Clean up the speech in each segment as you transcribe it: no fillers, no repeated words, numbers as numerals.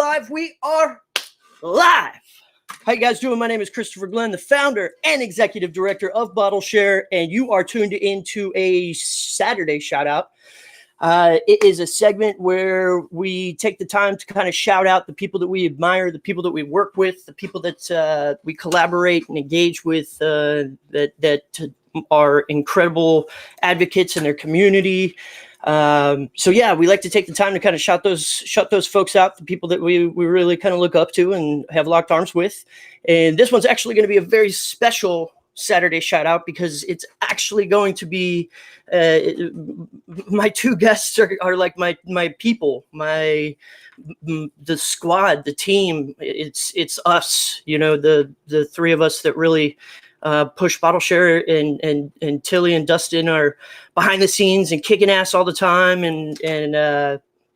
live. We are live. How you guys doing? My name is Christopher Glenn, the founder and executive director of Bottleshare, and you are tuned into a Saturday shout out. It is a segment where we take the time to kind of shout out the people that we admire, the people that we work with, the people that we collaborate and engage with, that are incredible advocates in their community. So yeah, we like to take the time to kind of shout those folks out, the people that we really kind of look up to and have locked arms with. And this one's actually going to be a very special Saturday shout out because it's actually going to be my two guests are like my people, the squad, the team. It's us, the three of us that really push Bottleshare, and Tillie and Dustin are behind the scenes and kicking ass all the time. And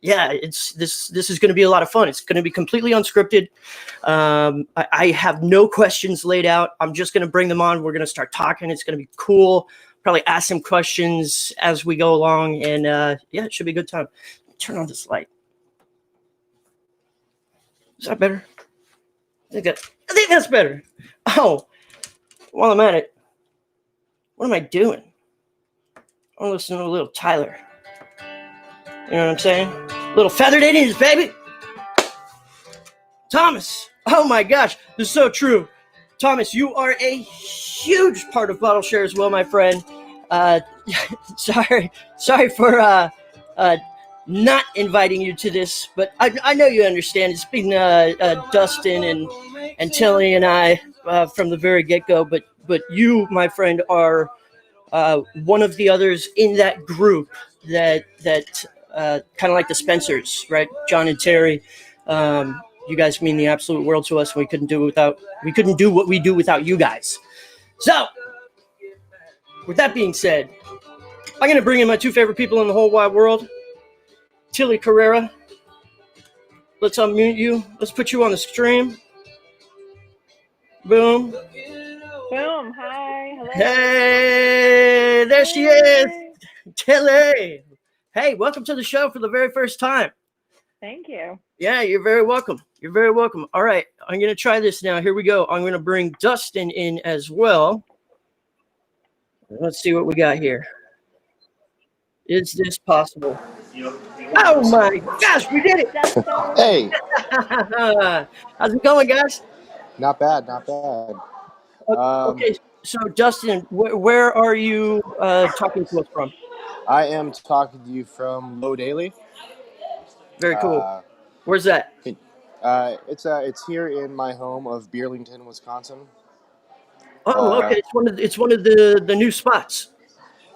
yeah, this is going to be a lot of fun. It's going to be completely unscripted. I have no questions laid out. I'm just going to bring them on. We're going to start talking. It's going to be cool. Probably ask some questions as we go along. And yeah, it should be a good time. Turn on this light. Is that better? I think that's better. Oh, while I'm at it, what am I doing? I'm listening to a little Tyler. You know what I'm saying? Little Feathered Indians, baby. Thomas. Oh my gosh, this is so true. Thomas, you are a huge part of Bottleshare as well, my friend. Sorry for not inviting you to this, but I know you understand. It's been Dustin and Tillie and I from the very get-go, but you, my friend, are one of the others in that group that kind of like the Spencers, right? John and Terry. You guys mean the absolute world to us. We couldn't do what we do without you guys. So, with that being said, I'm going to bring in my two favorite people in the whole wide world. Tillie Carrera, let's unmute you. Let's put you on the stream. Boom. Boom. Hi. Hello. Hey, there she is. Tillie. Hey, welcome to the show for the very first time. Thank you. Yeah, you're very welcome. You're very welcome. All right, I'm going to try this now. Here we go. I'm going to bring Dustin in as well. Let's see what we got here. Is this possible? Oh my gosh, we did it! Hey! How's it going, guys? Not bad, not bad. Okay, so Dustin, where are you talking to us from? I am talking to you from Low Daily. Very cool. Where's that? It's here in my home of Burlington, Wisconsin. Oh, okay. It's one of the new spots.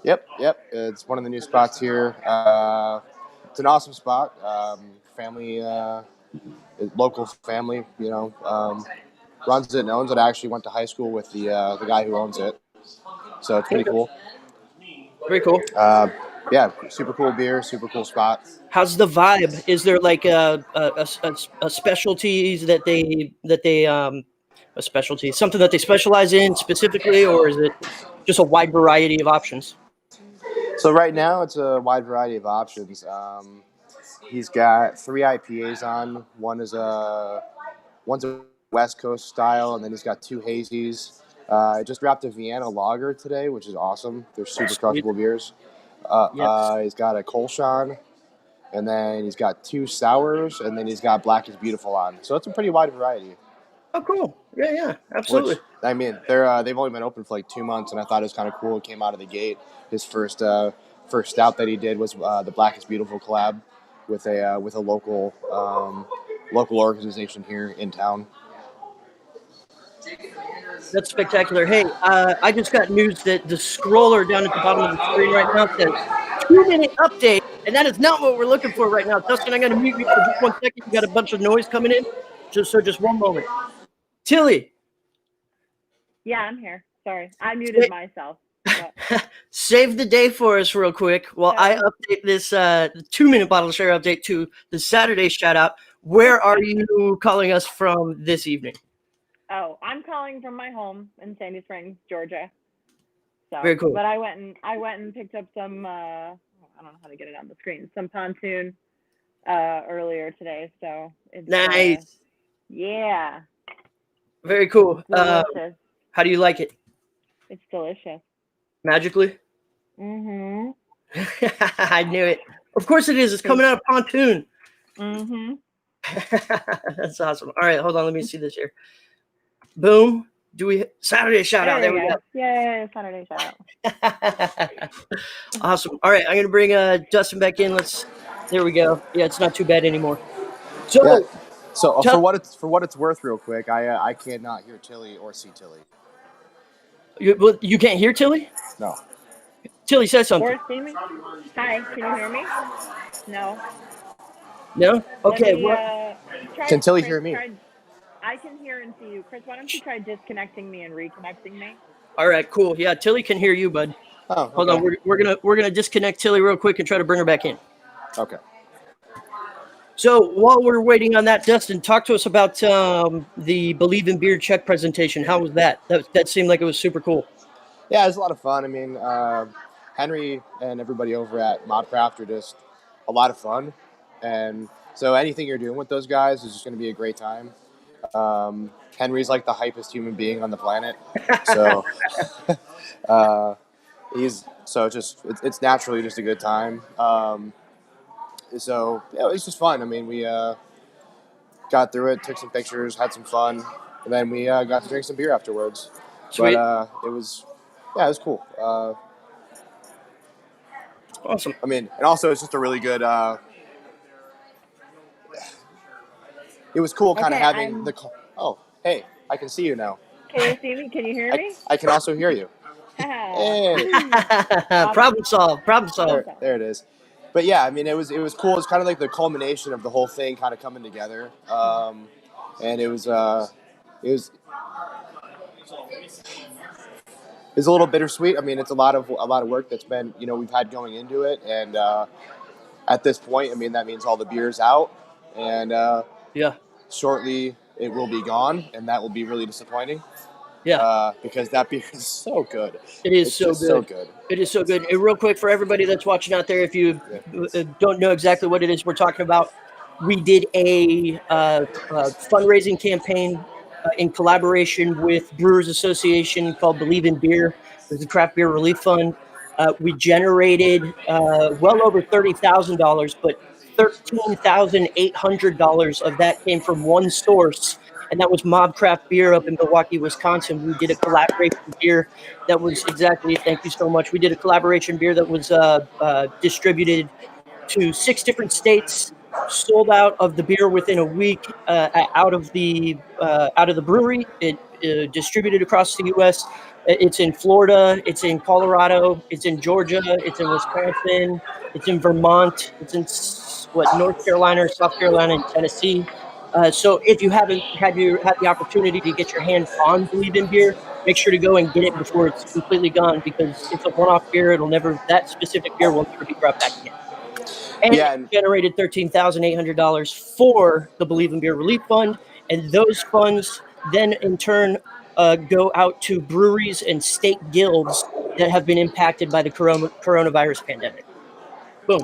Yep. It's one of the new spots here. It's an awesome spot. Family, local family, runs it and owns it. I actually went to high school with the guy who owns it, so it's pretty cool. Very cool. Yeah, super cool beer, super cool spot. How's the vibe? Is there like a specialties that they a specialty, something that they specialize in specifically, or is it just a wide variety of options? So right now it's a wide variety of options. He's got 3 IPAs on. One's a West Coast style, and then he's got 2 hazies. I just dropped a Vienna Lager today, which is awesome. They're super crushable beers. He's got a Kolschan, and then he's got 2 sours, and then he's got Black is Beautiful on. So it's a pretty wide variety. Oh, cool. Yeah, absolutely. Which, I mean, they've only been open for like 2 months, and I thought it was kind of cool. It came out of the gate. His first stout that he did was the Black is Beautiful collab with a local organization here in town. That's spectacular. Hey, I just got news that the scroller down at the bottom of the screen right now says 2-minute update, and that is not what we're looking for right now. Dustin, I'm going to mute you for just 1 second. You got a bunch of noise coming in. Just 1 moment. Tillie. Yeah, I'm here. Sorry, I muted myself. Save the day for us real quick while I update this 2-minute Bottleshare update to the Saturday shout out. Where are you calling us from this evening? Oh, I'm calling from my home in Sandy Springs, Georgia. So, very cool. But I went and picked up some. I don't know how to get it on the screen. Some pontoon earlier today. So it's Nice. yeah, Very cool. delicious. How do you like it? It's delicious. Magically? Mhm. I knew it. Of course it is. It's coming out of Pontoon. Mhm. That's awesome. All right, hold on. Let me see this here. Boom. Do we Saturday shout out? There we go. Yay, Saturday shout out. Awesome. All right, I'm gonna bring Dustin back in. There we go. Yeah, it's not too bad anymore. So Yeah. So tell- for what it's worth, real quick, I cannot hear Tillie or see Tillie. you can't hear Tillie? No. Tillie says something. Or see me? Hi, can you hear me? No. No? Let Okay, me well, try. Can Tillie Chris, hear me? I can hear and see you. Chris, why don't you try disconnecting me and reconnecting me? all right, cool. Yeah, Tillie can hear you, bud. Oh, okay. Hold on, we're gonna disconnect Tillie real quick and try to bring her back in. Okay. So while we're waiting on that, Dustin, talk to us about the Believe in Beer Czech presentation. How was that? That seemed like it was super cool. Yeah, it was a lot of fun. I mean, Henry and everybody over at Modcraft are just a lot of fun, and so anything you're doing with those guys is just going to be a great time. Henry's like the hypest human being on the planet, so it's naturally just a good time. So yeah, it was just fun. I mean, we got through it, took some pictures, had some fun, and then we got to drink some beer afterwards. Sweet. But it was cool. Awesome. I mean, and also it's just a really good. It was cool, kind of having the. Oh, hey, I can see you now. Can you see me? Can you hear me? I can also hear you. Hey. Problem solved. Problem solved. There it is. But yeah, I mean, it was cool. It's kind of like the culmination of the whole thing, kind of coming together. And it was a little bittersweet. I mean, it's a lot of work that's been we've had going into it, and at this point, I mean, that means all the beer's out, and Yeah. shortly it will be gone, and that will be really disappointing. Yeah. Because that beer is so good. It's so good. It is so good. And real quick for everybody that's watching out there, if you don't know exactly what it is we're talking about, we did a fundraising campaign in collaboration with Brewers Association called Believe in Beer. There's a craft beer relief fund. We generated well over $30,000, but $13,800 of that came from one source, and that was Mob Craft Beer up in Milwaukee, Wisconsin. We did a collaboration beer that was thank you so much. We did a collaboration beer that was distributed to 6 different states, sold out of the beer within a week out of the brewery. It distributed across the U.S. It's in Florida, it's in Colorado, it's in Georgia, it's in Wisconsin, it's in Vermont, it's in North Carolina, South Carolina, and Tennessee. So if you haven't had the opportunity to get your hands on Believe in Beer, make sure to go and get it before it's completely gone, because it's a one-off beer. That specific beer will never be brought back again. And it generated $13,800 for the Believe in Beer Relief Fund, and those funds then in turn go out to breweries and state guilds that have been impacted by the coronavirus pandemic. Boom.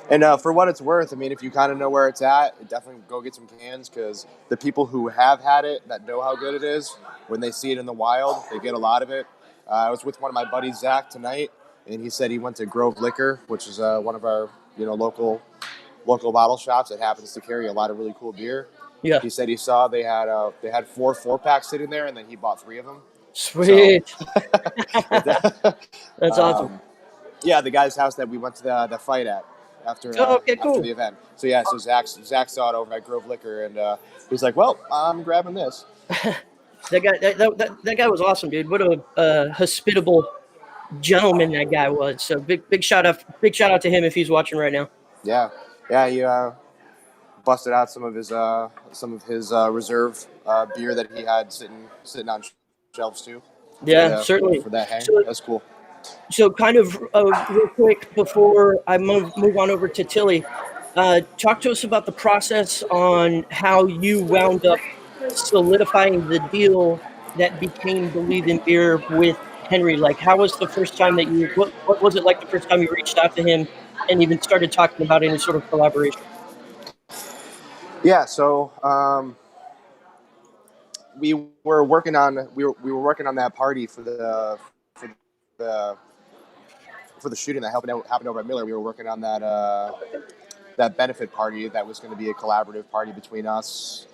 And for what it's worth, I mean, if you kind of know where it's at, definitely go get some cans, because the people who have had it, that know how good it is, when they see it in the wild, they get a lot of it. I was with one of my buddies, Zach, tonight, and he said he went to Grove Liquor, which is one of our local bottle shops that happens to carry a lot of really cool beer. Yeah. He said he saw they had 4 4-packs sitting there, and then he bought 3 of them. Sweet. So, That's awesome. Yeah, the guy's house that we went to the fight at after cool. after the event. So yeah, Zach saw it over at Grove Liquor, and he's like, "Well, I'm grabbing this." That guy was awesome, dude. What a hospitable gentleman that guy was. So big shout out to him if he's watching right now. Yeah, he busted out some of his reserve beer that he had sitting on shelves too. Yeah, certainly. For that hang, that's cool. So kind of real quick before I move on over to Tillie, talk to us about the process on how you wound up solidifying the deal that became Believe in Beer with Henry. Like, how was the first time that what was it like the first time you reached out to him? and even started talking about any sort of collaboration? Yeah, so we were working on that party for the for the shooting that happened over at Miller. We were working on that benefit party that was going to be a collaborative party between us,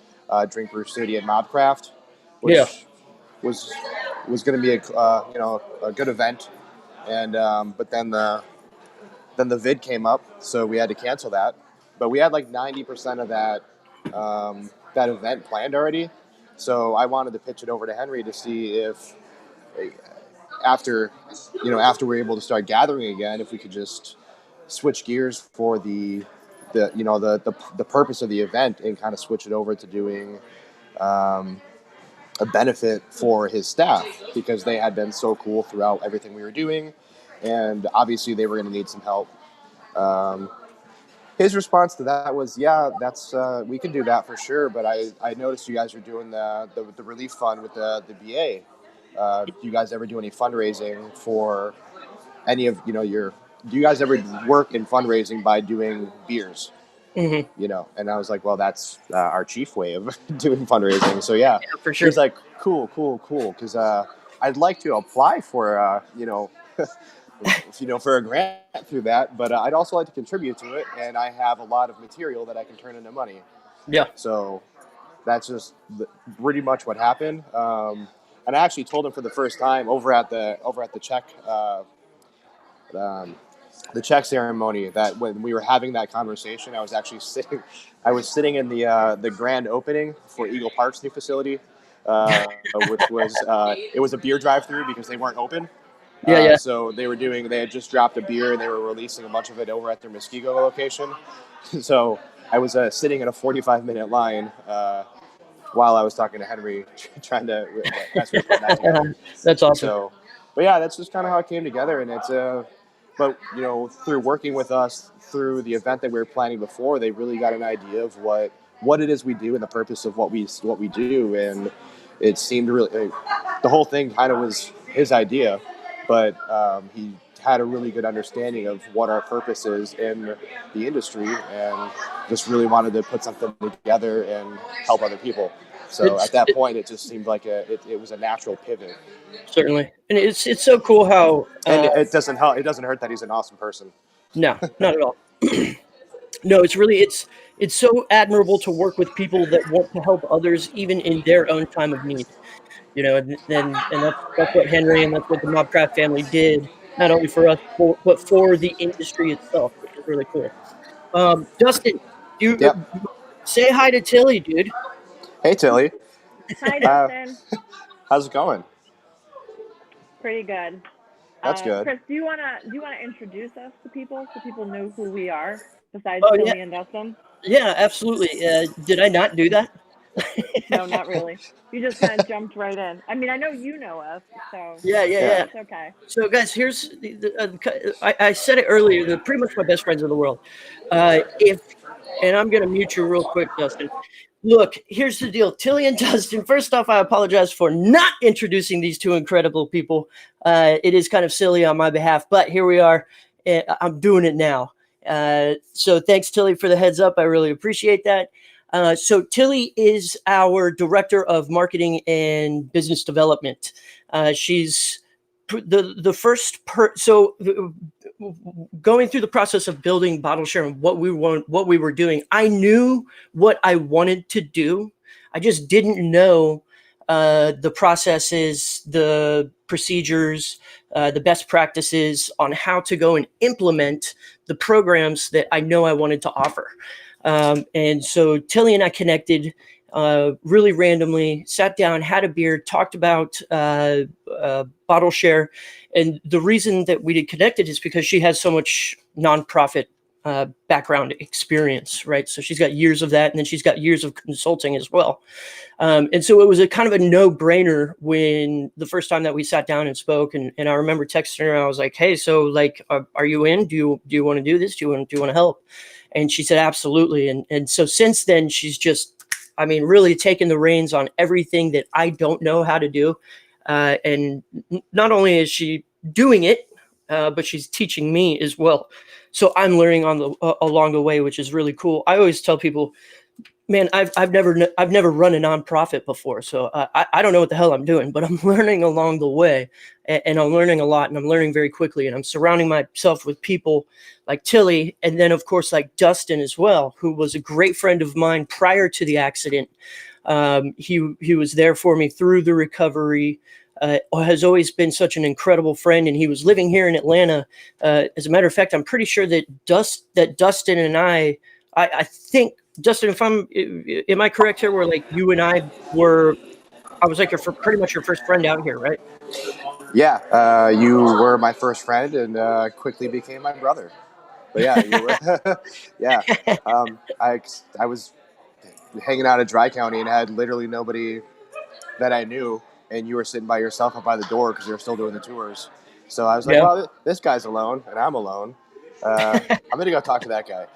Drink Brew City, and Mobcraft, which Yeah. was going to be a good event, and but then the vid came up, so we had to cancel that. But we had like 90% of that event planned already. So I wanted to pitch it over to Henry to see if after we're able to start gathering again, if we could just switch gears for the purpose of the event and kind of switch it over to doing a benefit for his staff, because they had been so cool throughout everything we were doing, and obviously they were going to need some help. His response to that was, "Yeah, that's we can do that for sure." But I noticed you guys are doing the relief fund with the VA. Do you guys ever do any fundraising for any of your? Do you guys ever work in fundraising by doing beers? Mm-hmm. And I was like, well, that's our chief way of doing fundraising. So yeah, For sure. He's like, cool, because I'd like to apply for for a grant through that, but I'd also like to contribute to it, and I have a lot of material that I can turn into money. Yeah. So that's just pretty much what happened. And I actually told him for the first time over at the check ceremony that when we were having that conversation, I was actually sitting in the grand opening for Eagle Park's new facility, which was it was a beer drive-through because they weren't open. Yeah. So they had just dropped a beer and they were releasing a bunch of it over at their Muskego location. So I was sitting in a 45-minute line while I was talking to Henry, trying to as we were putting that together. That's awesome. So, but yeah, that's just kind of how it came together, and it's but through working with us through the event that we were planning before, they really got an idea of what it is we do and the purpose of what we do, and it seemed really the whole thing kind of was his idea, but he had a really good understanding of what our purpose is in the industry, and just really wanted to put something together and help other people. So at that point, it just seemed like it was a natural pivot. Certainly, and it's so cool how and it doesn't hurt that he's an awesome person. No, not at all. No, it's so admirable to work with people that want to help others even in their own time of need. And that's what Henry and that's what the Mobcraft family did, not only for us, but for the industry itself, which is really cool. Dustin, you say hi to Tillie, dude. Hey, Tillie. Hi, Dustin. How's it going? Pretty good. That's good. Chris, do you wanna introduce us to people so people know who we are besides Tillie and Dustin? Yeah, absolutely. Did I not do that? No, not really. You just kind of jumped right in. I mean, I know you know us, so yeah. It's okay. So, guys, here's I said it earlier. They're pretty much my best friends in the world. And I'm gonna mute you real quick, Dustin. Look, here's the deal. Tillie and Dustin, first off, I apologize for not introducing these two incredible people. It is kind of silly on my behalf, but here we are. I'm doing it now. So thanks, Tillie, for the heads up. I really appreciate that. So Tillie is our director of marketing and business development. She's the first going through the process of building Bottleshare and what we were doing. I knew what I wanted to do. I just didn't know the processes, the procedures, the best practices on how to go and implement the programs that I know I wanted to offer. And so Tillie and I connected really randomly, sat down, had a beer, talked about Bottleshare. And the reason that we did connected is because she has so much nonprofit background experience, right? So she's got years of that, and then she's got years of consulting as well. And so it was a kind of a no-brainer when the first time that we sat down and spoke. And I remember texting her. I was like, "Hey, so like, are you in? Do you want to do this? Do you want to help?" And she said, "Absolutely." And so since then, she's just, really taken the reins on everything that I don't know how to do. And not only is she doing it, but she's teaching me as well. So I'm learning along the way, which is really cool. I always tell people, man, I've never run a nonprofit before, so I don't know what the hell I'm doing, but I'm learning along the way, and I'm learning a lot, and I'm learning very quickly, and I'm surrounding myself with people like Tillie, and then of course like Dustin as well, who was a great friend of mine prior to the accident. He was there for me through the recovery. Has always been such an incredible friend, and he was living here in Atlanta. As a matter of fact, I'm pretty sure that Dustin and I think, Dustin, am I correct here? Where like you and I was like pretty much your first friend out here, right? Yeah, you were my first friend and quickly became my brother. But yeah, you were. Yeah, I was hanging out at Dry County and had literally nobody that I knew, and you were sitting by yourself up by the door because you were still doing the tours. So I was like, Yeah. well, this guy's alone, and I'm alone. I'm going to go talk to that guy.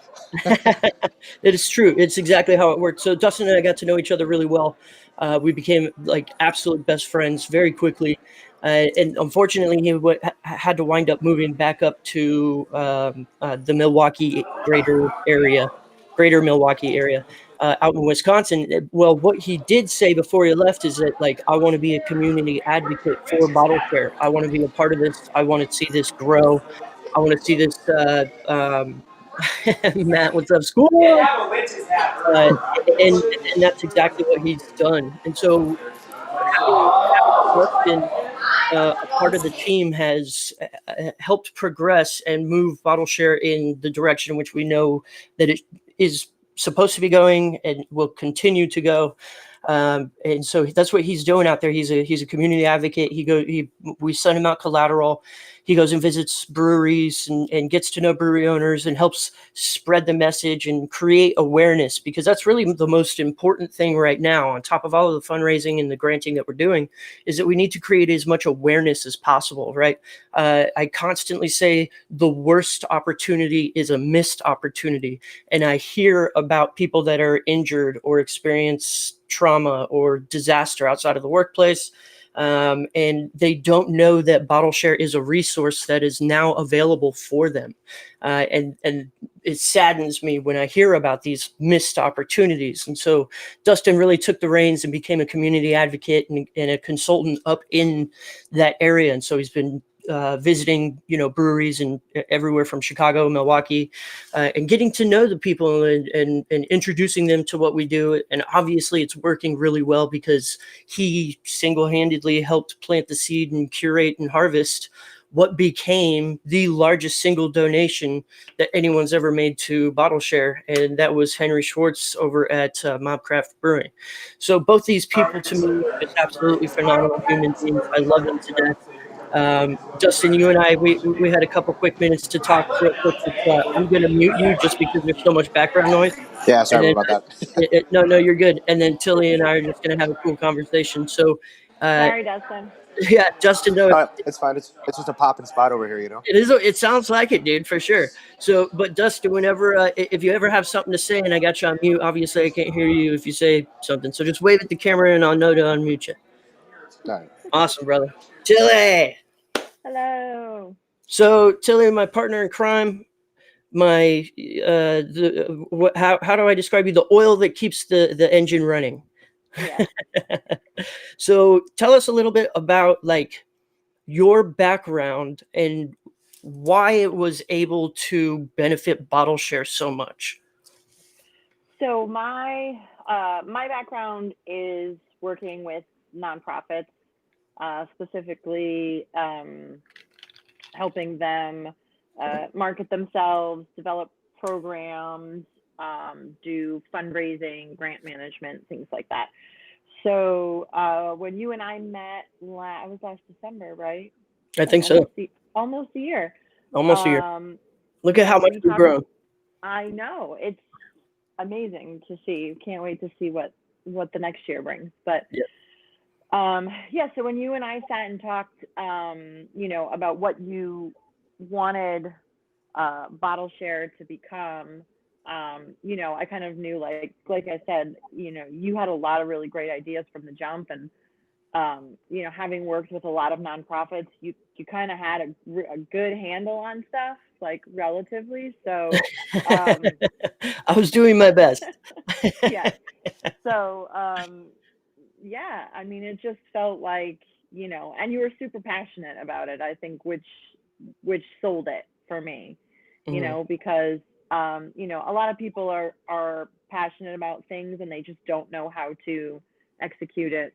It is true. It's exactly how it worked. So Dustin and I got to know each other really well. We became like absolute best friends very quickly. And unfortunately, he had to wind up moving back up to the greater Milwaukee area, out in Wisconsin. Well, what he did say before he left is that, like, I want to be a community advocate for Bottleshare. I want to be a part of this. I want to see this grow. I want to see this. Matt, what's up, school? Uh, and that's exactly what he's done. And so having Dustin a part of the team has helped progress and move Bottleshare in the direction in which we know that it is supposed to be going and will continue to go. And so that's what he's doing out there. He's a community advocate. We send him out collateral. He goes and visits breweries and gets to know brewery owners and helps spread the message and create awareness, because that's really the most important thing right now, on top of all of the fundraising and the granting that we're doing, is that we need to create as much awareness as possible, right? I constantly say the worst opportunity is a missed opportunity. And I hear about people that are injured or experience trauma or disaster outside of the workplace, and they don't know that Bottleshare is a resource that is now available for them. And it saddens me when I hear about these missed opportunities. And so Dustin really took the reins and became a community advocate and a consultant up in that area. And so he's been visiting, breweries and everywhere from Chicago, Milwaukee, and getting to know the people and introducing them to what we do. And obviously it's working really well because he single-handedly helped plant the seed and curate and harvest what became the largest single donation that anyone's ever made to Bottleshare, and that was Henry Schwartz over at Mobcraft Brewing. So both these people, to me, are just absolutely phenomenal human beings. I love them to death. Dustin, you and I, we had a couple quick minutes to talk real quick. But, I'm going to mute you just because there's so much background noise. Yeah, sorry about that. No, you're good. And then Tillie and I are just going to have a cool conversation. So, Sorry, Dustin. yeah, Justin, no, it's fine. It's just a popping spot over here, It is. It sounds like it, dude, for sure. So, but Dustin, whenever, if you ever have something to say, and I got you on mute, obviously I can't hear you if you say something. So just wave at the camera, and I'll know to unmute you. All right. Awesome, brother. Tillie. Hello. So Tillie, my partner in crime, how do I describe you? The oil that keeps the engine running. Yeah. So tell us a little bit about like your background and why it was able to benefit Bottleshare so much. So my background is working with nonprofits, specifically helping them market themselves, develop programs, do fundraising, grant management, things like that. So when you and I met, it was last December, right? I think so. Almost a year. Almost a year. Look at how much we've grown. I know. It's amazing to see. Can't wait to see what the next year brings. But so when you and I sat and talked, about what you wanted Bottleshare to become, I kind of knew, like I said, you had a lot of really great ideas from the jump, and you know, having worked with a lot of nonprofits, you kind of had a good handle on stuff, like relatively. So I was doing my best. yeah. So yeah, I mean, it just felt like, you know, and you were super passionate about it, I think, which sold it for me, you know, because you know, a lot of people are passionate about things and they just don't know how to execute it,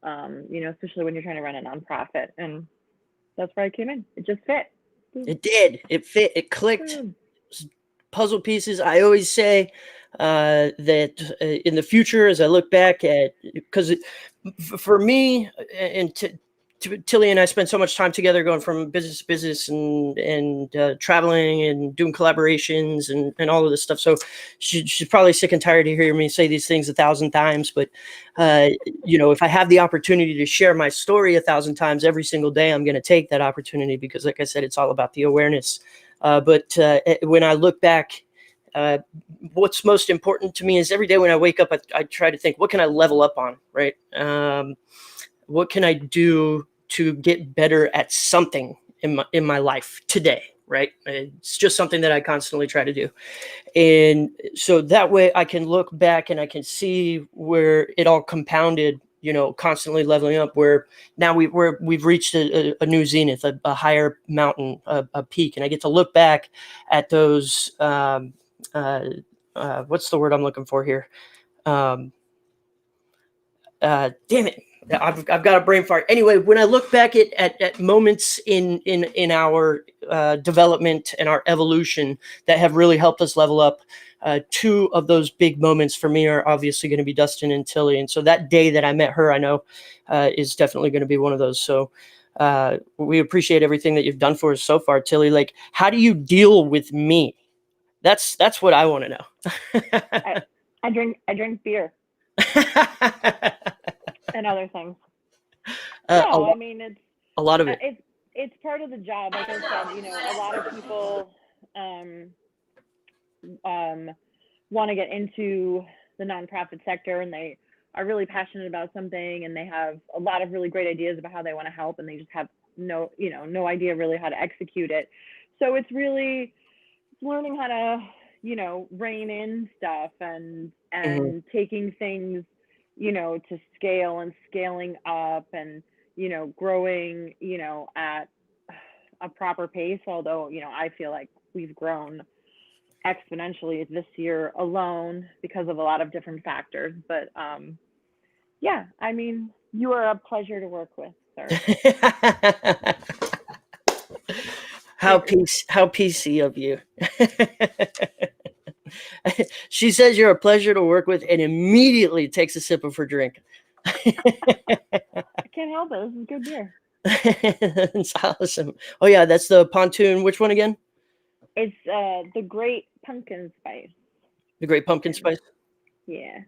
you know, especially when you're trying to run a nonprofit. And that's where I came in. It just fit. It did. It fit. It clicked. Puzzle pieces. I always say that in the future, as I look back at, because for me and Tillie and I spent so much time together, going from business to business and traveling and doing collaborations and all of this stuff. So she's probably sick and tired to hear me say these things 1,000 times. But you know, if I have the opportunity to share my story 1,000 times every single day, I'm going to take that opportunity, because, like I said, it's all about the awareness. But when I look back, what's most important to me is every day when I wake up, I try to think, what can I level up on, right? What can I do to get better at something in my life today, right? It's just something that I constantly try to do. And so that way I can look back and I can see where it all compounded, you know, constantly leveling up, where now we've reached a new zenith, a higher mountain, a peak. And I get to look back at those, what's the word I'm looking for here? Damn it. I've got a brain fart. Anyway, when I look back at moments in our development and our evolution that have really helped us level up, two of those big moments for me are obviously going to be Dustin and Tillie. And so that day that I met her, I know is definitely going to be one of those. So we appreciate everything that you've done for us so far, Tillie. Like, how do you deal with me? That's what I want to know. I drink beer. And other things. No, I mean, it's a lot of it. It's part of the job. Like I said, you know, a lot of people want to get into the nonprofit sector, and they are really passionate about something, and they have a lot of really great ideas about how they want to help, and they just have no idea really how to execute it. So it's really learning how to, you know, rein in stuff and taking things, you know, to scale and scaling up and, you know, growing, you know, at a proper pace. Although, you know, I feel like we've grown exponentially this year alone because of a lot of different factors. But yeah, I mean, you are a pleasure to work with, sir. How PC of you. She says you're a pleasure to work with and immediately takes a sip of her drink. I can't help it. This is good beer. That's awesome. Oh yeah, that's the Pontoon. Which one again? It's the Great Pumpkin Spice. The Great Pumpkin Spice? Yeah.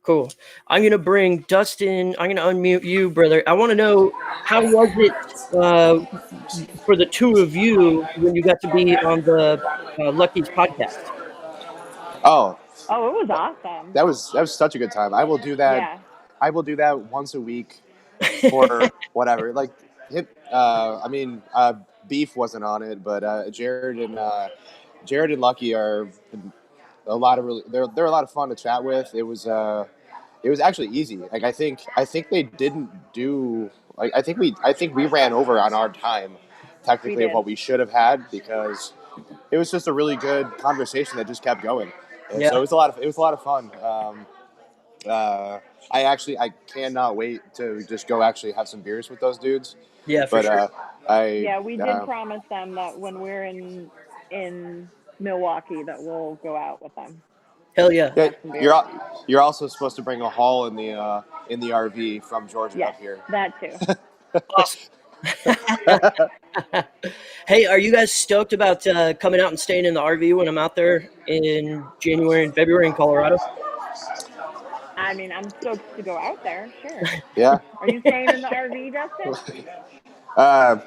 Cool. I'm going to bring Dustin. I'm going to unmute you, brother. I want to know, how was it for the two of you when you got to be on the Lucky's podcast? Oh, it was awesome. That was such a good time. I will do that. Yeah. I will do that once a week for whatever. Like, I mean, Beef wasn't on it, but Jared and Lucky are a lot of really. They're a lot of fun to chat with. It was actually easy. Like, I think they didn't do. Like, I think we ran over on our time, technically, of what we should have had, because it was just a really good conversation that just kept going. And so it was a lot of fun. I cannot wait to just go actually have some beers with those dudes. Yeah, for sure. We did promise them that when we're in Milwaukee that we'll go out with them. Hell yeah. You're also supposed to bring a haul in the RV from Georgia up here. That too. Awesome. Hey, are you guys stoked about coming out and staying in the RV when I'm out there in January and February in Colorado? I mean, I'm stoked to go out there. Sure. Yeah. Are you staying in the RV, Dustin? I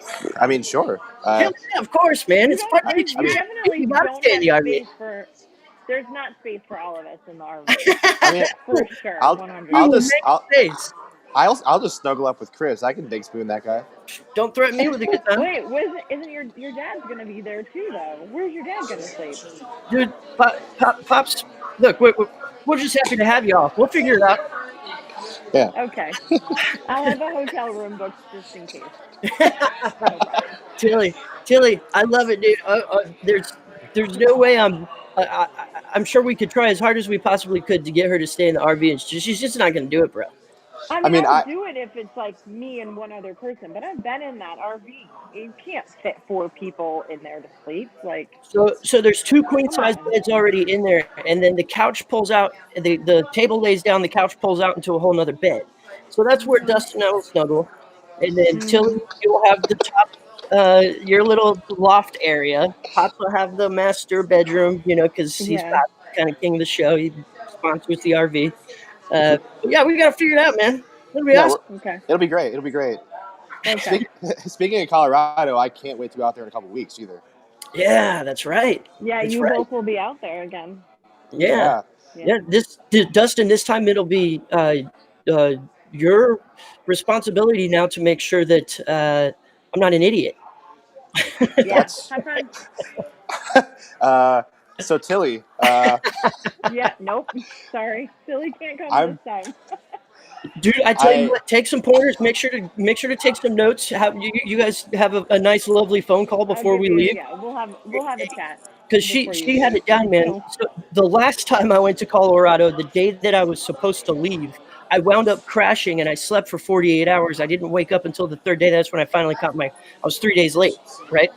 mean, sure. Hell yeah, of course, man. It's fun. You definitely don't have space for. There's not space for all of us in the RV. I mean, for sure. I'll I'll just snuggle up with Chris. I can big spoon that guy. Don't threaten me with a good time. Wait, isn't your dad's gonna be there too though? Where's your dad gonna sleep? Dude, Pops, look, we're just happy to have y'all. We'll figure it out. Yeah. Okay, I'll have a hotel room booked just in case. No problem. Tillie, I love it, dude. There's no way I'm sure we could try as hard as we possibly could to get her to stay in the RV, and she's just not gonna do it, bro. I mean, I'll do it if it's like me and one other person, but I've been in that RV. You can't fit 4 people in there to sleep. Like, so there's 2 queen size beds already in there, and then the couch pulls out, the table lays down, the couch pulls out into a whole nother bed. So that's where Dustin and I will snuggle, and then Tillie, you'll have the top, your little loft area. Pops will have the master bedroom, because he's kind of king of the show. He sponsors the RV. But yeah, we got to figure it out, man. It'll be awesome. Okay. It'll be great. Okay. Speaking of Colorado, I can't wait to go out there in a couple weeks either. Yeah, that's right. Yeah, that's you both will be out there again. Yeah. This Dustin, this time it'll be your responsibility now to make sure that I'm not an idiot. Yeah. Have fun. So Tillie. Yeah. Nope. Sorry, Tillie can't come this time. Dude, I tell you what, take some pointers. Make sure to take some notes. Have you guys have a nice, lovely phone call before we leave? Yeah, we'll have a chat. Because she had it down, man. So the last time I went to Colorado, the day that I was supposed to leave, I wound up crashing and I slept for 48 hours. I didn't wake up until the 3rd day. That's when I finally caught I was 3 days late, right?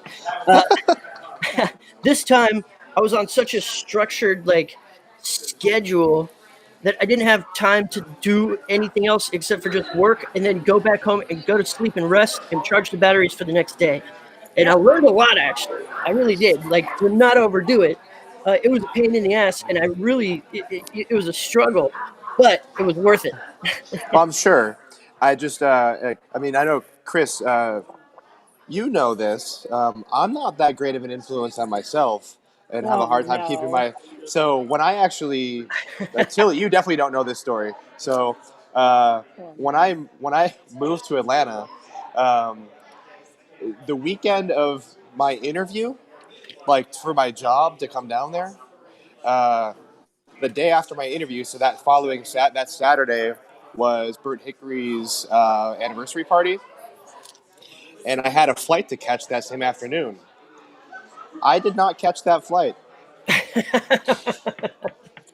This time I was on such a structured schedule that I didn't have time to do anything else except for just work and then go back home and go to sleep and rest and charge the batteries for the next day. And I learned a lot, actually. I really did. To not overdo it. It was a pain in the ass, and it was a struggle, but it was worth it. Well, I'm sure. I just, I know, Chris, you know this. I'm not that great of an influence on myself and have a hard time keeping my... So when I actually... Tillie, you definitely don't know this story. So when I moved to Atlanta, the weekend of my interview, for my job to come down there, the day after my interview, so that following that Saturday was Bert Hickory's anniversary party, and I had a flight to catch that same afternoon. I did not catch that flight.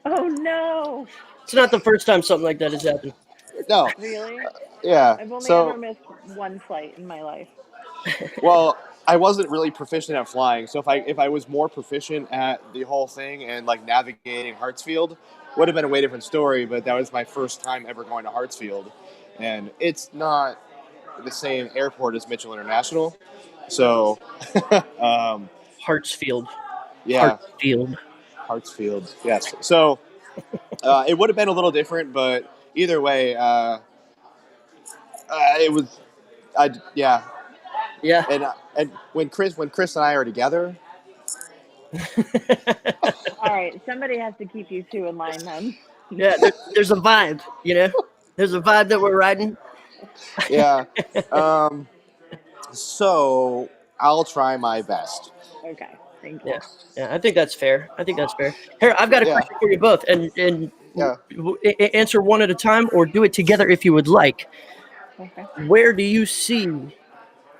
Oh no! It's not the first time something like that has happened. No. Really? Yeah. I've only ever missed 1 flight in my life. Well, I wasn't really proficient at flying, so if I was more proficient at the whole thing and navigating Hartsfield, would have been a way different story. But that was my first time ever going to Hartsfield, and it's not the same airport as Mitchell International. So, Hartsfield. Yeah. Hartsfield. Yes. So it would have been a little different, but either way, it was. Yeah. And when Chris and I are together. All right, somebody has to keep you 2 in line then. Yeah, there's a vibe, There's a vibe that we're riding. Yeah. So I'll try my best. Okay. Thank you. Yeah, I think that's fair. Here, I've got a question for you both, and answer one at a time, or do it together if you would like. Okay. Where do you see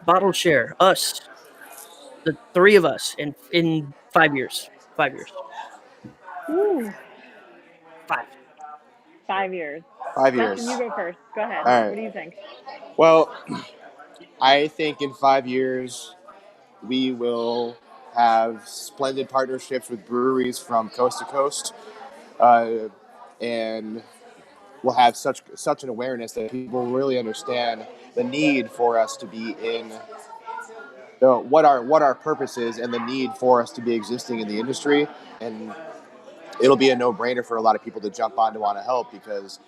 Bottleshare, us, the 3 of us, in 5 years? 5 years. Ooh. 5. 5 years. 5 years. Dustin, you go first. Go ahead. All right. What do you think? Well, I think in 5 years we will have splendid partnerships with breweries from coast to coast, and we'll have such an awareness that people really understand the need for us to be in what our purpose is and the need for us to be existing in the industry. And it'll be a no-brainer for a lot of people to jump on to want to help, because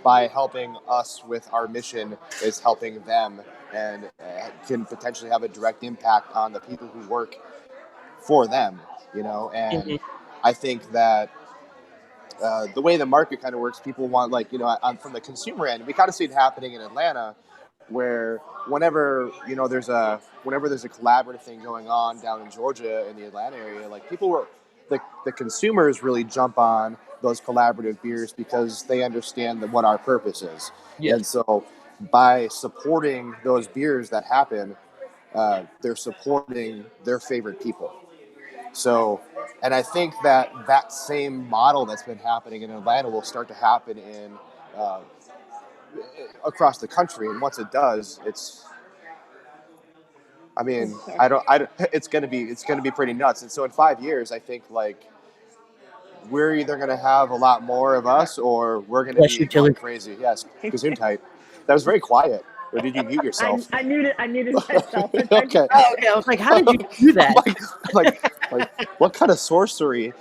by helping us with our mission is helping them, and can potentially have a direct impact on the people who work for them, and I think that the way the market kind of works, people want, like, from the consumer end, we kind of see it happening in Atlanta, where whenever there's a collaborative thing going on down in Georgia in the Atlanta area, like the consumers really jump on those collaborative beers because they understand what our purpose is. Yes. And so by supporting those beers that happen, they're supporting their favorite people. So, and I think that same model that's been happening in Atlanta will start to happen in across the country. And once it does, it's gonna be pretty nuts. And so in 5 years, I think, like, we're either gonna have a lot more of us, or we're gonna Bless you, be going Tillie. crazy. Yes, gesundheit. That was very quiet. Or did you mute yourself? I muted myself. Okay. Oh, okay. I was like, how did you do that? like, what kind of sorcery?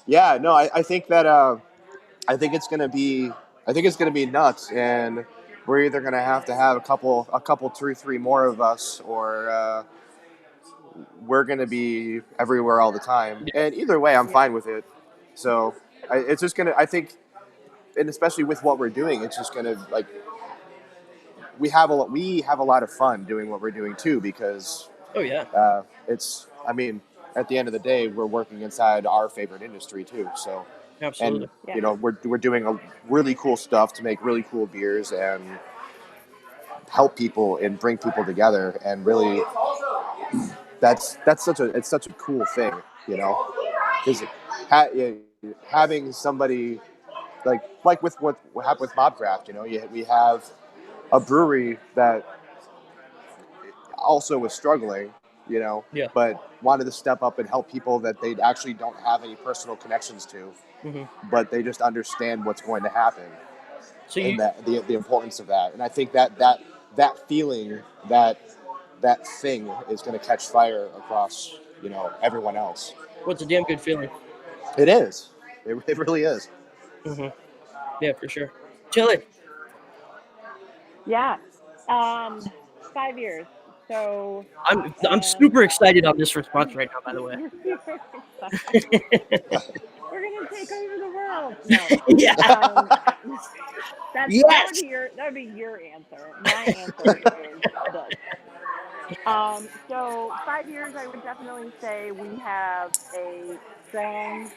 Yeah, no, I think that I think it's gonna be nuts, and we're either gonna have to have a couple, 2 or 3 more of us, or we're gonna be everywhere all the time. And either way, I'm fine with it. So it's just gonna, I think, and especially with what we're doing, it's just gonna, like, we have a lot of fun doing what we're doing too, because Oh yeah, I mean, at the end of the day, we're working inside our favorite industry too. So, and absolutely. Yeah. we're doing a really cool stuff to make really cool beers and help people and bring people together. And really, it's such a cool thing, because having somebody like with what happened with Mobcraft, we have a brewery that also was struggling, Yeah. but wanted to step up and help people that they actually don't have any personal connections to, but they just understand what's going to happen, So and that the importance of that. And I think that feeling, that thing is going to catch fire across, everyone else. what's a damn good feeling? It is. It really is. Yeah, for sure. Tillie. Yeah. 5 years. So I'm super excited on this response right now, by the way. you're super excited. We're gonna take over the world. No. Yeah. That Yes. would be your answer. My answer is this. So 5 years, I would definitely say we have a strong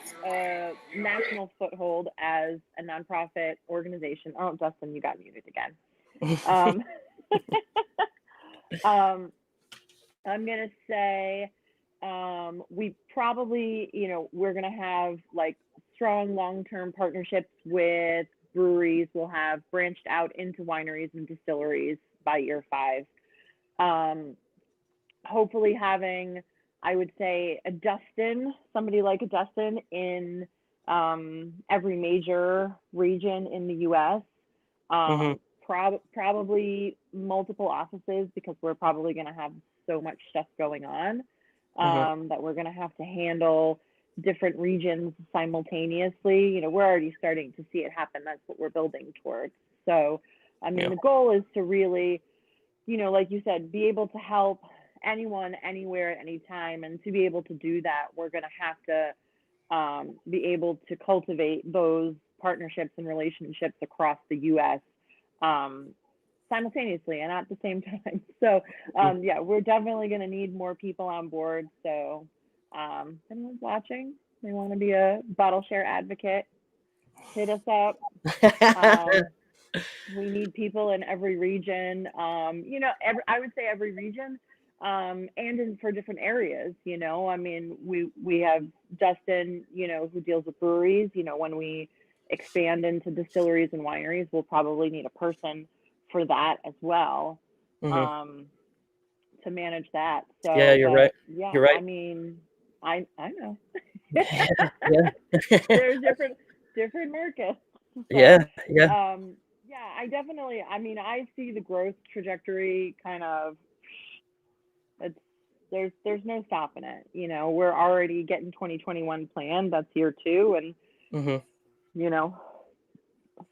national foothold as a nonprofit organization. Oh, Dustin, you got muted again. I'm gonna say we probably, we're gonna have, like, strong long-term partnerships with breweries. We'll have branched out into wineries and distilleries by year 5. Hopefully having, I would say, somebody like a Dustin in every major region in the U.S. Probably multiple offices, because we're probably going to have so much stuff going on that we're going to have to handle different regions simultaneously. We're already starting to see it happen. That's what we're building towards. So, I mean, the goal is to really, like you said, be able to help anyone, anywhere, at any time. And to be able to do that, we're going to have to be able to cultivate those partnerships and relationships across the U.S. Simultaneously and at the same time. So, yeah, we're definitely going to need more people on board. So, if anyone's watching, they want to be a bottle share advocate, hit us up. We need people in every region. I would say every region, and for different areas. I mean, we have Dustin, who deals with breweries. When we expand into distilleries and wineries, we'll probably need a person for that as well, to manage that. So yeah, you're right. Yeah, you're right. I mean, I know. Yeah. There's different markets. So, Yeah. yeah, I see the growth trajectory kind of, there's no stopping it. We're already getting 2021 planned. That's year 2. And,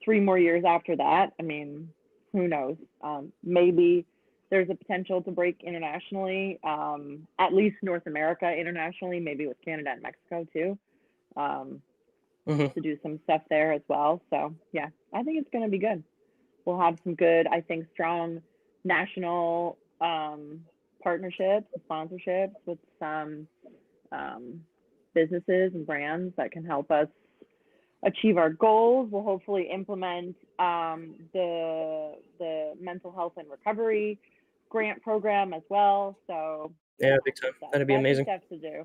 3 more years after that. I mean, who knows? Maybe there's a potential to break internationally, at least North America internationally, maybe with Canada and Mexico too, to do some stuff there as well. So yeah, I think it's going to be good. We'll have some good, I think, strong national partnerships and sponsorships with some businesses and brands that can help us achieve our goals. We'll hopefully implement the mental health and recovery grant program as well. So yeah, big time. That'd be amazing. Stuff to do.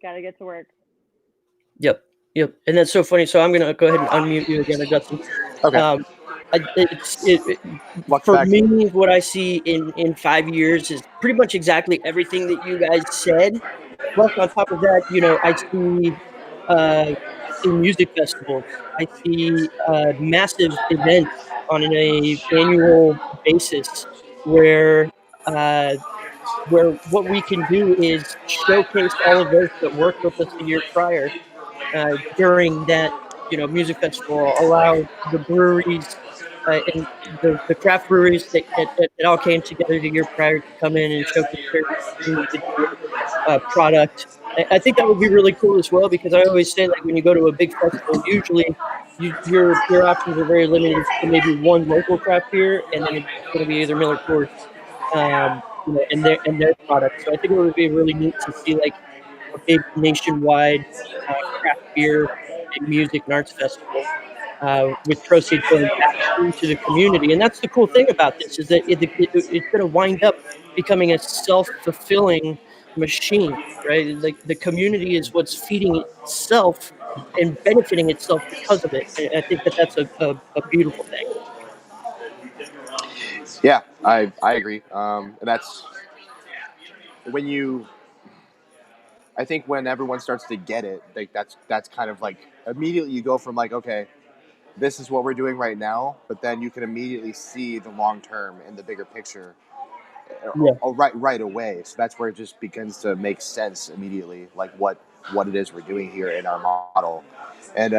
Got to get to work. Yep. And that's so funny. So I'm gonna go ahead and unmute you again, Dustin. Okay. For me, what I see in 5 years is pretty much exactly everything that you guys said. Plus, on top of that, I see music festivals. I see massive events on an annual basis where what we can do is showcase all of those that worked with us the year prior during that music festival. Allow the breweries and the craft breweries that all came together the year prior to come in and showcase their individual product. I think that would be really cool as well, because I always say, like, when you go to a big festival, usually your options are very limited to maybe one local craft beer, and then it's going to be either Miller Coors, and their product. So I think it would be really neat to see like a big nationwide craft beer and music and arts festival with proceeds going back into the community. And that's the cool thing about this, is that it's going to wind up becoming a self-fulfilling machine, right? Like, the community is what's feeding itself and benefiting itself because of it. And I think that's a beautiful thing. Yeah, I agree. And that's I think when everyone starts to get it, like that's kind of like immediately you go from like, okay, this is what we're doing right now, but then you can immediately see the long term and the bigger picture right away. So that's where it just begins to make sense immediately, like what it is we're doing here in our model. And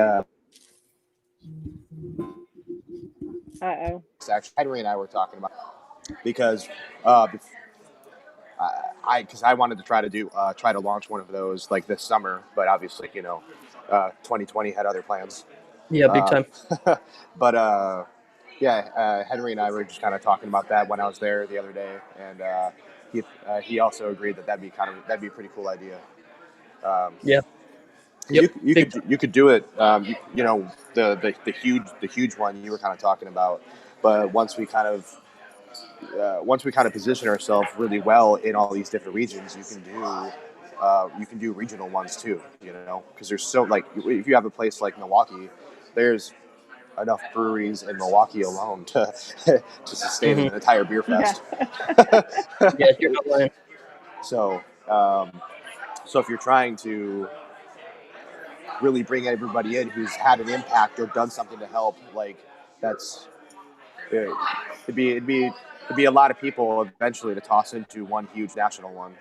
actually, Henry and I were talking about, because I wanted to try to launch one of those like this summer, but obviously 2020 had other plans. Yeah, big time. But Henry and I were just kind of talking about that when I was there the other day, and he also agreed that'd be a pretty cool idea. Yeah. Yep. You could do it. The huge one you were kind of talking about, but once we kind of position ourselves really well in all these different regions, you can do regional ones too. Because there's so, like, if you have a place like Milwaukee, there's enough breweries in Milwaukee alone to sustain an entire beer fest. Yeah, you're not lying. So if you're trying to really bring everybody in who's had an impact or done something to help, like, it'd be a lot of people eventually to toss into one huge national one.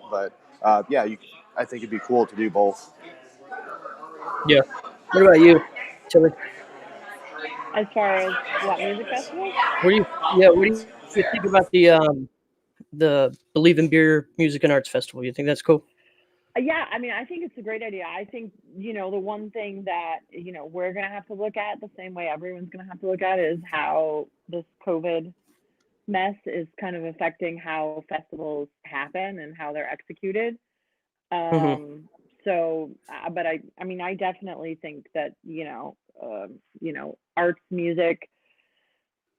But I think it'd be cool to do both. Yeah. What about you, Tillie? As far as what, music festivals? What do you think about the Believe in Beer Music and Arts Festival? You think that's cool? Yeah, I mean, I think it's a great idea. I think, the one thing that, we're going to have to look at the same way everyone's going to have to look at is how this COVID mess is kind of affecting how festivals happen and how they're executed. So, but I definitely think that, arts, music,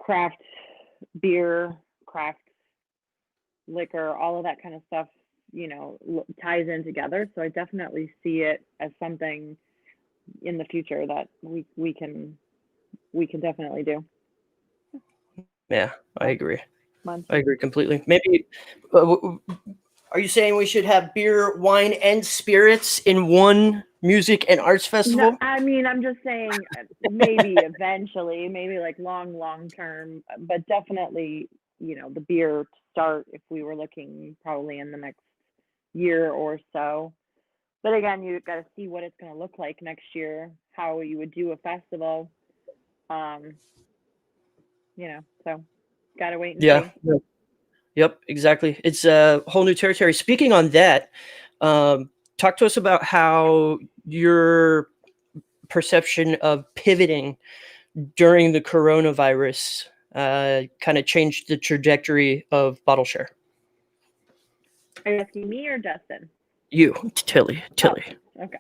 craft beer, craft liquor, all of that kind of stuff, ties in together. So I definitely see it as something in the future that we can definitely do. Yeah, I agree. I agree completely. Maybe, are you saying we should have beer, wine, and spirits in one music and arts festival? No, I mean, I'm just saying maybe eventually, maybe like long term, but definitely, the beer to start if we were looking probably in the next year or so. But again, you've got to see what it's going to look like next year, how you would do a festival. So got to wait and see. Yep, exactly. It's a whole new territory. Speaking on that, talk to us about how your perception of pivoting during the coronavirus kind of changed the trajectory of Bottleshare. Are you asking me or Dustin? You, Tillie. Okay.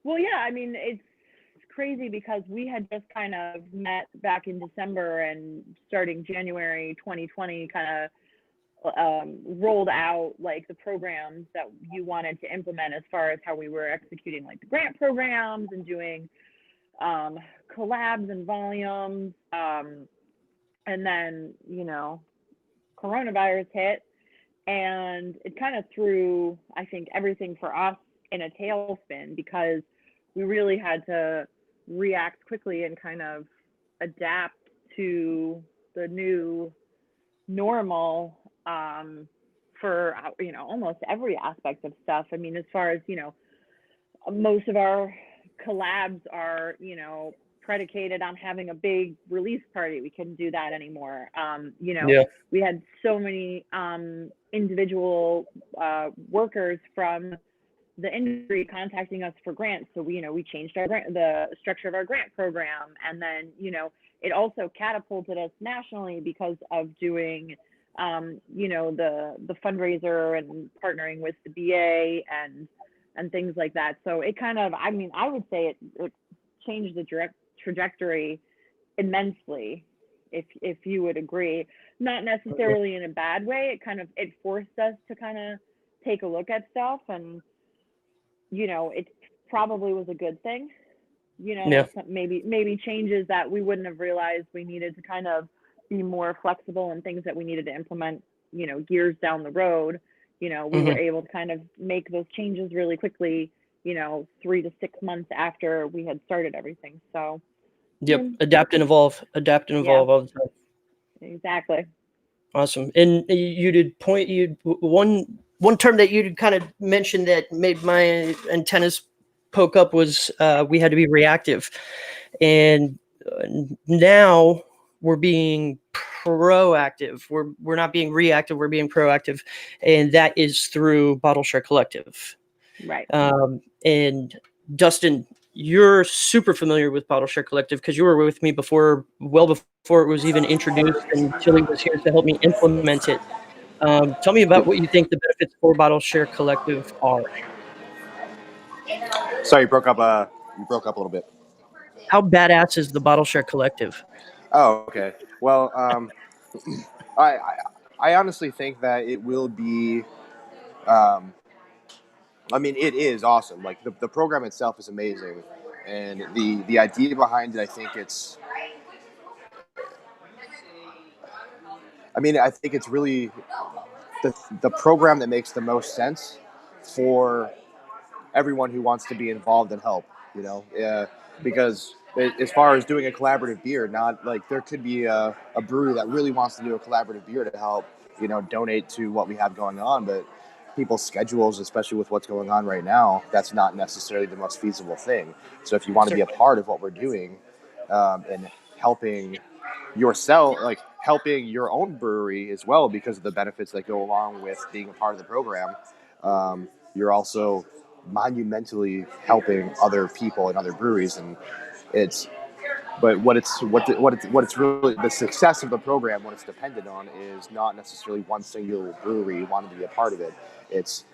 Well, yeah, I mean, it's crazy because we had just kind of met back in December, and starting January 2020 kind of rolled out like the programs that you wanted to implement as far as how we were executing like the grant programs and doing collabs and volumes. And then, you know, coronavirus hit, and it kind of threw, I think, everything for us in a tailspin, because we really had to react quickly and kind of adapt to the new normal, for, you know, almost every aspect of stuff. I mean, as far as, you know, most of our collabs are, you know, predicated on having a big release party. We couldn't do that anymore. You know, Yeah. we had so many individual workers from the industry contacting us for grants. So we, you know, we changed our the structure of our grant program, and then, you know, it also catapulted us nationally because of doing, you know, the fundraiser and partnering with the BA and things like that. So it kind of, I mean, I would say it changed the trajectory immensely, if you would agree. Not necessarily in a bad way. It kind of, it forced us to kind of take a look at stuff, and, you know, it probably was a good thing. You know, Yeah. maybe changes that we wouldn't have realized we needed to kind of be more flexible, and things that we needed to implement, you know, years down the road. You know, we were able to kind of make those changes really quickly, you know, 3 to 6 months after we had started everything. So Yep. Adapt and evolve all the time. Exactly. Awesome. And you did point, one term that you kind of mentioned that made my antennas poke up was we had to be reactive. And now we're being proactive. We're not being reactive, we're being proactive. And that is through Bottleshare Collective. Right. And Dustin, you're super familiar with Bottleshare Collective because you were with me well before it was even introduced, and Tillie was here to help me implement it. Tell me about what you think the benefits for Bottleshare Collective are. Sorry, you broke up. You broke up a little bit. How badass is the Bottleshare Collective? Oh, okay. Well, I, I I honestly think that it will be. I mean, it is awesome. Like the program itself is amazing, and the idea behind it, I think it's. I mean, I think it's really the program that makes the most sense for everyone who wants to be involved and help. You know, because as far as doing a collaborative beer, not like there could be a brewery that really wants to do a collaborative beer to help, you know, donate to what we have going on, but people's schedules, especially with what's going on right now, that's not necessarily the most feasible thing. So if you want to be a part of what we're doing, and helping yourself, like helping your own brewery as well, because of the benefits that go along with being a part of the program, you're also monumentally helping other people and other breweries. And it's but what it's really, the success of the program, what it's dependent on, is not necessarily one single brewery wanting to be a part of it. It's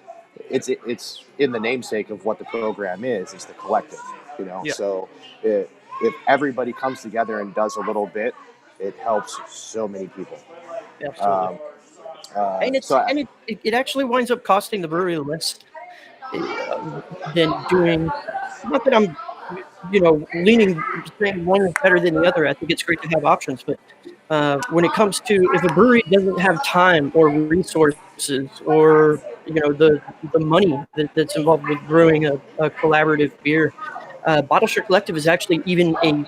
in the namesake of what the program is. It's the collective, you know. Yeah. So if everybody comes together and does a little bit, it helps so many people. Absolutely. And it actually winds up costing the brewery less than doing. Not that I'm, leaning saying one is better than the other. I think it's great to have options, but when it comes to, if a brewery doesn't have time or resources or the money that's involved with brewing a collaborative beer, Bottleshare Collective is actually even a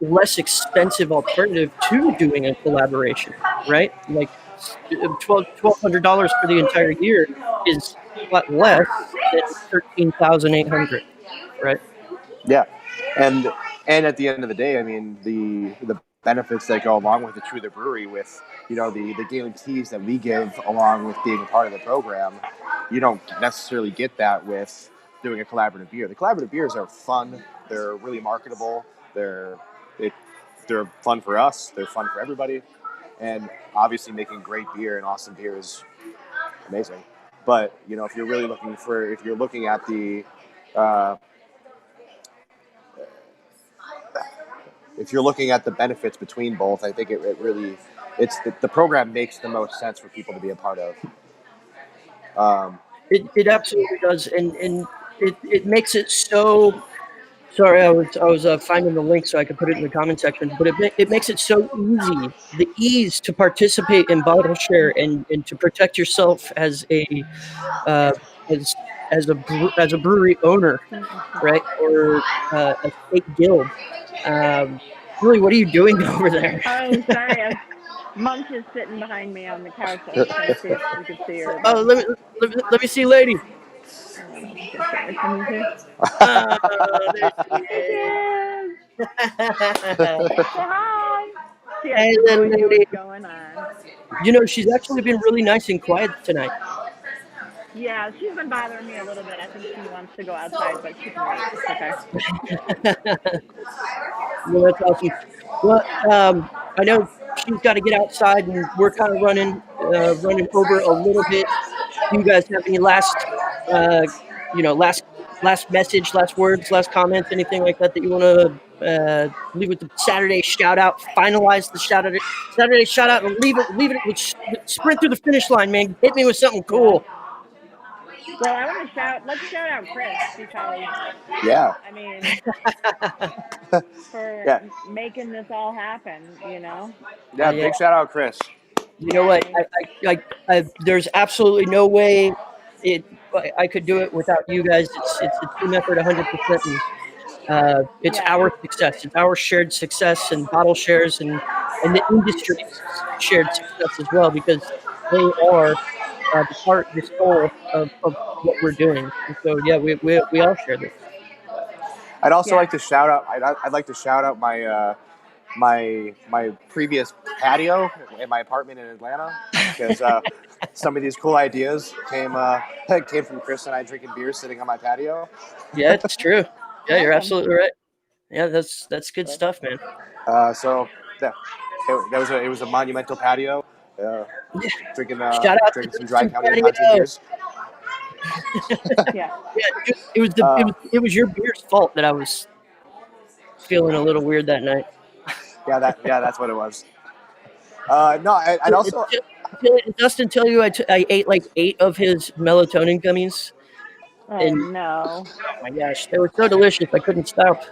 less expensive alternative to doing a collaboration, right? Like $1,200 for the entire year is a lot less than 13,800, right? Yeah, and at the end of the day, I mean, the benefits that go along with it through the brewery, with the guarantees that we give along with being a part of the program. You don't necessarily get that with doing a collaborative beer. The collaborative beers are fun. They're really marketable. They're fun for us. They're fun for everybody. And obviously making great beer and awesome beer is amazing. But, if you're really looking at the benefits between both, I think the program makes the most sense for people to be a part of. It absolutely does, and it makes it so. Sorry, I was finding the link so I could put it in the comment section, but it makes it so easy. The ease to participate in bottle share and to protect yourself as a uh, as a brewery owner, right, or a state guild. Really, what are you doing over there? Oh, sorry. Monk is sitting behind me on the couch. I was trying to see if you could see her. Oh, let me see, lady. I don't know if you can see her. Can you see? Oh, there she Yes. is. Say hi. She has Hey, no little idea lady. what's going on. She's actually been really nice and quiet tonight. Yeah, she's been bothering me a little bit. I think she wants to go outside, but she can wait. It's okay. Well, that's awesome. Well, I know she's got to get outside, and we're kind of running over a little bit. Do you guys have any last, last message, last words, last comments, anything like that you want to leave with the Saturday shout out? Finalize the Saturday shout out, and leave it with sprint through the finish line, man. Hit me with something cool. Well, I want to let's shout out Chris, because Yeah. I mean, for making this all happen, Yeah, Yeah. big shout out, Chris. You know what? I there's absolutely no way I could do it without you guys. It's a team effort, 100%. It's our success. It's our shared success, and bottle shares, and the industry's shared success as well, because they are the heart, the soul of what we're doing. And so, yeah, we all share this. I'd also like to shout out. I'd like to shout out my my previous patio in my apartment in Atlanta, because some of these cool ideas came from Chris and I drinking beer sitting on my patio. Yeah, it's true. Yeah, you're absolutely right. Yeah, that's good stuff, man. So yeah, it was a monumental patio. Drinking Shout out to some Dry Dustin County Patio. Pontoon beers. Yeah. Yeah, it was your beer's fault that I was feeling a little weird that night. Yeah, that's what it was. No, I'd also. Did Dustin tell you I ate like 8 of his melatonin gummies? Oh And no. oh my gosh, they were so delicious. I couldn't stop.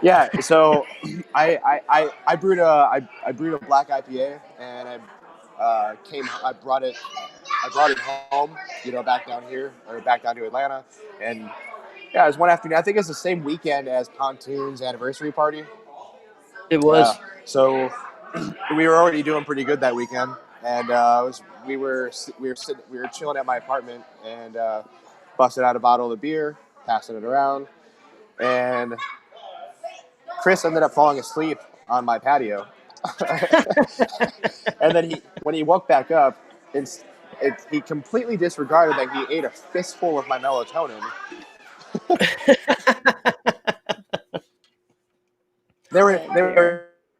Yeah, so I brewed a black IPA, and I brought it home, back down here, or back down to Atlanta, and yeah, it was one afternoon. I think it's the same weekend as Pontoon's anniversary party. It was. So we were already doing pretty good that weekend, and we were chilling at my apartment, and busted out a bottle of beer, passing it around, and Chris ended up falling asleep on my patio. And then when he woke back up, he completely disregarded that he ate a fistful of my melatonin. There were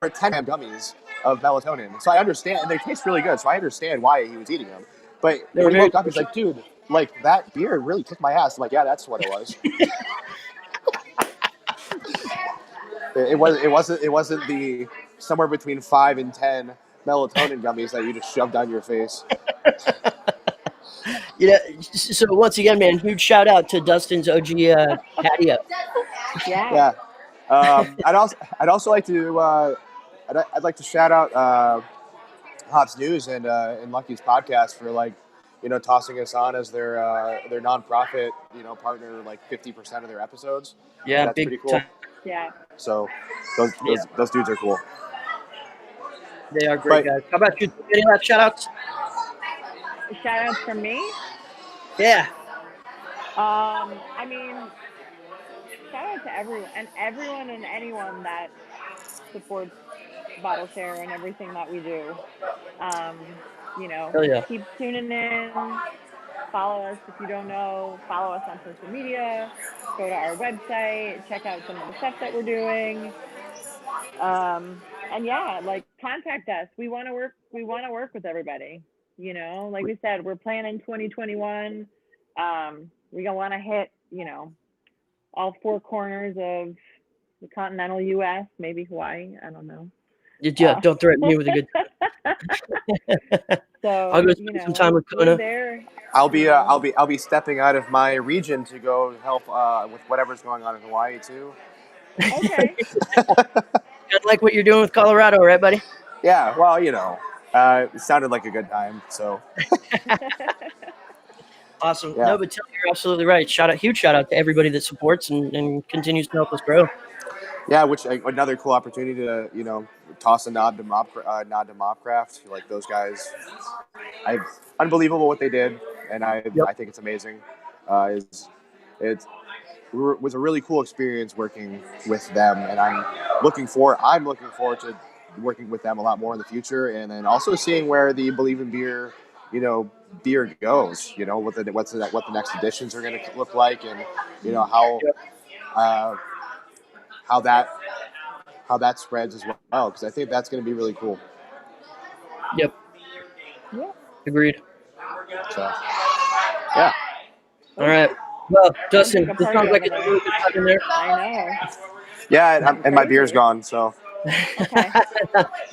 10 gummies of melatonin, so I understand, and they taste really good. So I understand why he was eating them. But when he woke up, he's like, "Dude, like that beer really kicked my ass." I'm like, "Yeah, that's what it was." It wasn't the somewhere between 5 and 10 melatonin gummies that you just shoved on your face. Yeah. So once again, man, huge shout out to Dustin's OG patio. Yeah. I'd also like to I'd like to shout out Hops News and Lucky's podcast for tossing us on as their nonprofit partner, like 50% of their episodes. Yeah, that's big pretty cool. time. Yeah. So those dudes are cool. They are great guys. How about you? Any last shout outs? Shout outs from me? Yeah. I mean, shout out to everyone and anyone that supports Bottleshare and everything that we do. You know, Hell yeah. keep tuning in. Follow us if you don't know. Follow us on social media. Go to our website. Check out some of the stuff that we're doing. And yeah, like contact us. We want to work. We want to work with everybody. You know, like we said, we're planning 2021. We gonna want to hit, you know, all four corners of the continental U.S. Maybe Hawaii. I don't know. Yeah, don't threaten me with a good time. So I'll go spend some time with we're Kona. there. I'll be stepping out of my region to go help with whatever's going on in Hawaii too. Okay. Kind of like what you're doing with Colorado, right, buddy? Yeah, well, you know, it sounded like a good time. So Awesome. yeah. No, but Tillie, you're absolutely right. Huge shout out to everybody that supports and continues to help us grow. Yeah, which another cool opportunity to toss a nod to Mobcraft. Like those guys, unbelievable what they did, and I Yep. think it's amazing. It was a really cool experience working with them, and I'm looking forward to working with them a lot more in the future, and then also seeing where the Believe in Beer beer goes. You know what the next editions are going to look like, and uh, how that spreads as well, because I think that's going to be really cool. Yep. Yeah. Agreed. So, yeah. All right. Well, Dustin, like a this party sounds like over it's a there. really good time in there. I know. Yeah, and my beer's gone, so. Okay.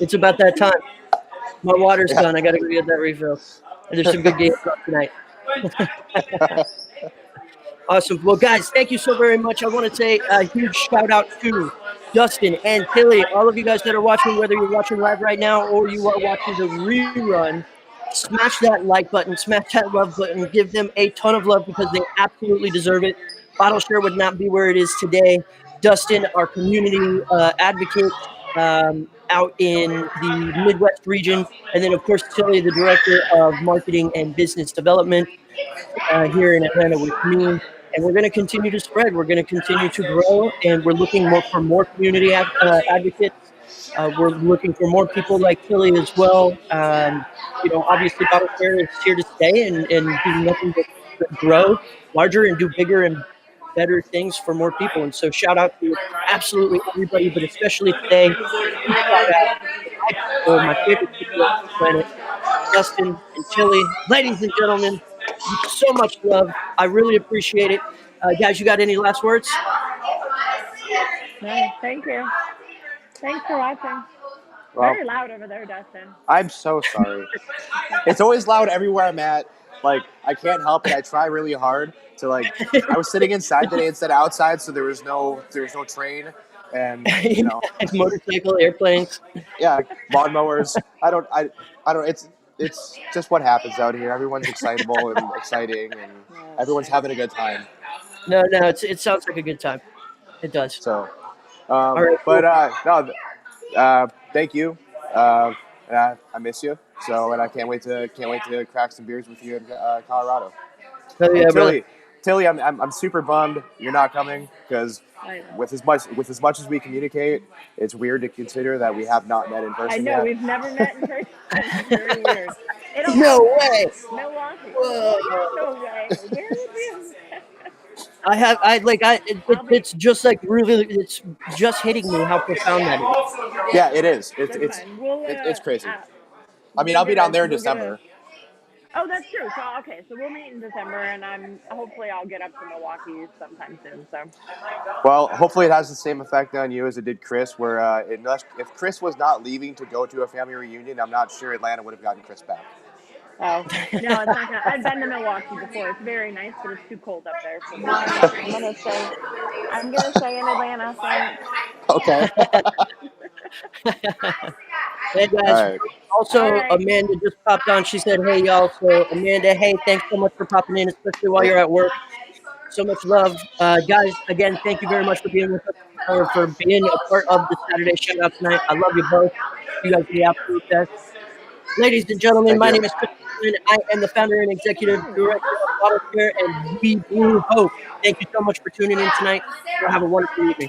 It's about that time. My water's Yeah. gone. I got to go get that refill. And there's some good games on tonight. Awesome. Well, guys, thank you so very much. I want to say a huge shout out to Dustin and Tillie, all of you guys that are watching, whether you're watching live right now or you are watching the rerun. Smash that like button, smash that love button, give them a ton of love because they absolutely deserve it. Bottleshare would not be where it is today. Dustin, our community advocate out in the Midwest region, and then, of course, Tillie, the director of marketing and business development here in Atlanta with me. And we're going to continue to spread. We're going to continue to grow, and we're looking for more community advocates. We're looking for more people like Tillie as well. Obviously, Bottleshare is here to stay and do nothing but grow larger and do bigger and better things for more people. And so, shout out to absolutely everybody, but especially today, huge shout out to my people, my favorite people on the planet, Dustin and Tillie. Ladies and gentlemen, so much love. I really appreciate it. Guys, you got any last words? No, thank you. Thanks for watching. Well, Very loud over there, Dustin. I'm so sorry. It's always loud everywhere I'm at. Like, I can't help it. I try really hard to, like, I was sitting inside today instead of outside, so there was no train, and Motorcycle, airplanes. yeah, lawnmowers. I don't. It's just what happens out here. Everyone's excitable and exciting, and everyone's having a good time. No, it sounds like a good time. It does. So, right, but thank you. And I miss you. So, and I can't wait to crack some beers with you in Colorado. Oh, yeah, brother. Tillie, I'm super bummed you're not coming, because with as much as we communicate, it's weird to consider that we have not met in person. I know, yet. we've never met in person. It's very weird. No way. Milwaukee. Whoa. No way. Where would we have it's just like really, it's just hitting me how profound that is. Yeah, it is. It's crazy. I mean, I'll be down there in December. Oh, that's true. So we'll meet in December, and hopefully I'll get up to Milwaukee sometime soon. So. Well, hopefully it has the same effect on you as it did Chris. Where if Chris was not leaving to go to a family reunion, I'm not sure Atlanta would have gotten Chris back. Oh, no, it's not gonna. I've been to Milwaukee before. It's very nice, but it's too cold up there for me. I'm gonna stay in Atlanta. Thanks. Okay. Hey guys, also Amanda just popped on. She said, "Hey y'all." So Amanda, hey, thanks so much for popping in, especially while you're at work. So much love, guys. Again, thank you very much for being with us, or for being a part of the Saturday shout out tonight. I love you both. You guys are the absolute best. Ladies and gentlemen, my name is Chris. I am the founder and executive director of Bottleshare, and we brew hope. Thank you so much for tuning in tonight. Have a wonderful evening.